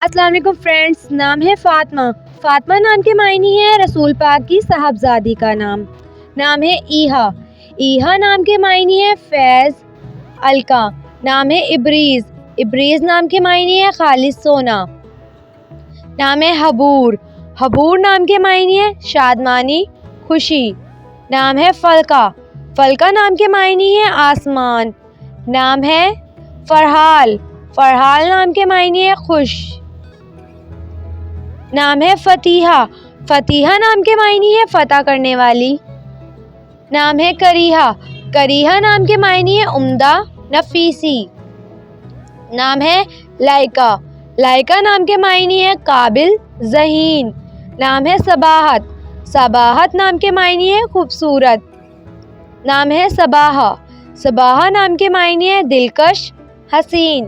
السلام علیکم فرینڈس، نام ہے فاطمہ۔ فاطمہ نام کے معنی ہے رسول پاک کی صاحبزادی کا نام۔ نام ہے ایہا۔ ایہا نام کے معنی ہے فیض۔ الکا نام ہے ابریز۔ ابریز نام کے معنی ہے خالص سونا۔ نام ہے حبور۔ حبور نام کے معنی ہے شادمانی، خوشی۔ نام ہے فلکا۔ فلکا نام کے معنی ہے آسمان۔ نام ہے فرحال۔ فرحال نام کے معنی ہے خوش۔ نام ہے فتیحہ۔ فتیحہ نام کے معنی ہے فتح کرنے والی۔ نام ہے کریہہ۔ کریہہ نام کے معنی ہے عمدہ، نفیسی۔ نام ہے لائکا۔ لائکا نام کے معنی ہے قابل، ذہین۔ نام ہے صباحت۔ صباحت نام کے معنی ہے خوبصورت۔ نام ہے صباحہ۔ صباحہ نام کے معنی ہے دلکش، حسین۔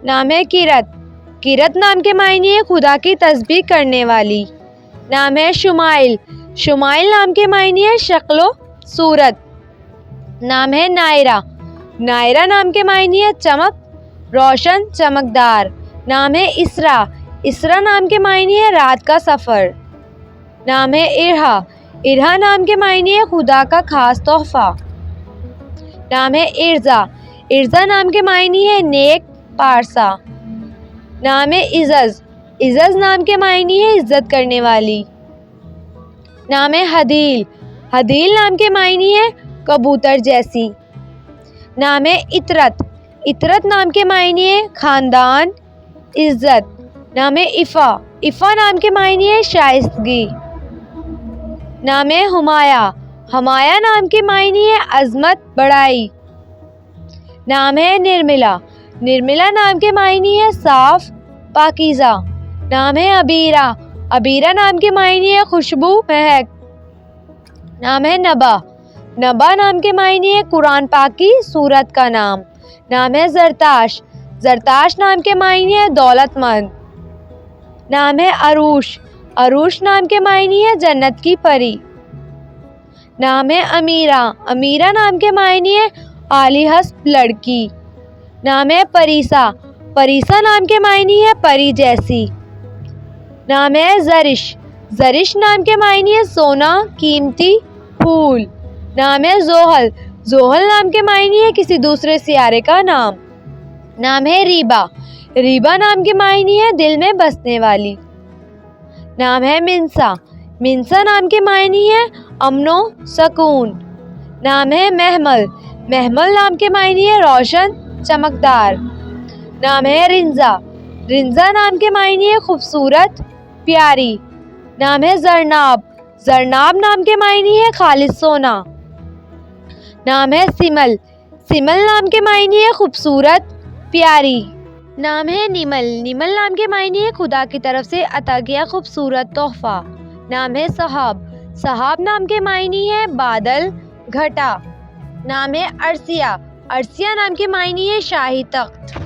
نام ہے کرت۔ کرت نام کے معنی ہے خدا کی تسبیح کرنے والی۔ نام ہے شمائل۔ شمائل نام کے معنی ہے شکل و صورت۔ نام ہے نائرہ۔ نائرہ نام کے معنی ہے چمک، روشن، چمکدار۔ نام ہے اسرا۔ اسرا نام کے معنی ہے رات کا سفر۔ نام ہے ارہا۔ ارہا نام کے معنی ہے خدا کا خاص تحفہ۔ نام ہے ارزا۔ ارزا نام کے معنی ہے نیک، پارسا۔ نام ہے عزز۔ عزز نام کے معنی ہے عزت کرنے والی۔ نام ہے حدیل۔ حدیل نام کے معنی ہے کبوتر جیسی۔ نام ہے اطرت۔ اطرت نام کے معنی ہے خاندان، عزت۔ نام ہے عفا۔ عفا نام کے معنی ہے شائستگی۔ نام ہے ہمایہ۔ ہمایہ نام کے معنی ہے عظمت، بڑائی۔ نام ہے نرملا۔ نرملا نام کے معنی ہے صاف، پاکیزہ۔ نام ہے عبیرہ۔ عبیرہ نام کے معنی ہے خوشبو، مہک۔ نام ہے نبا۔ نبا نام کے معنی ہے قرآن پاک کی سورت کا نام۔ نام ہے زرتاش۔ زرتاش نام کے معنی ہے دولت مند۔ نام ہے عروش۔ عروش نام کے معنی ہے جنت کی پری۔ نام ہے امیرہ۔ امیرہ نام کے معنی ہے عالی حسب لڑکی۔ نام ہے پریسا۔ پریسا نام کے معنی ہے پری جیسی۔ نام ہے زرش۔ زرش نام کے معنی ہے سونا، قیمتی، پھول۔ نام ہے زحل۔ زحل نام کے معنی ہے کسی دوسرے سیارے کا نام۔ نام ہے ریبا۔ ریبا نام کے معنی ہے دل میں بسنے والی۔ نام ہے منسا۔ منسا نام کے معنی ہے امن و سکون۔ نام ہے محمل۔ محمل نام کے معنی ہے روشن، چمکدار۔ نام ہے رنزا۔ رنزا نام کے معنی ہے خوبصورت، پیاری۔ نام ہے زرناب۔ زرناب نام کے معنی ہے خالص سونا۔ نام ہے سمل۔ سمل نام کے معنی ہے خوبصورت، پیاری۔ نام ہے نمل۔ نمل نام کے معنی ہے خدا کی طرف سے عطا کیا خوبصورت تحفہ۔ نام ہے سحاب۔ سحاب نام کے معنی ہے بادل، گھٹا۔ نام ہے ارسیہ۔ ارسیہ نام کے معنی ہے شاہی تخت۔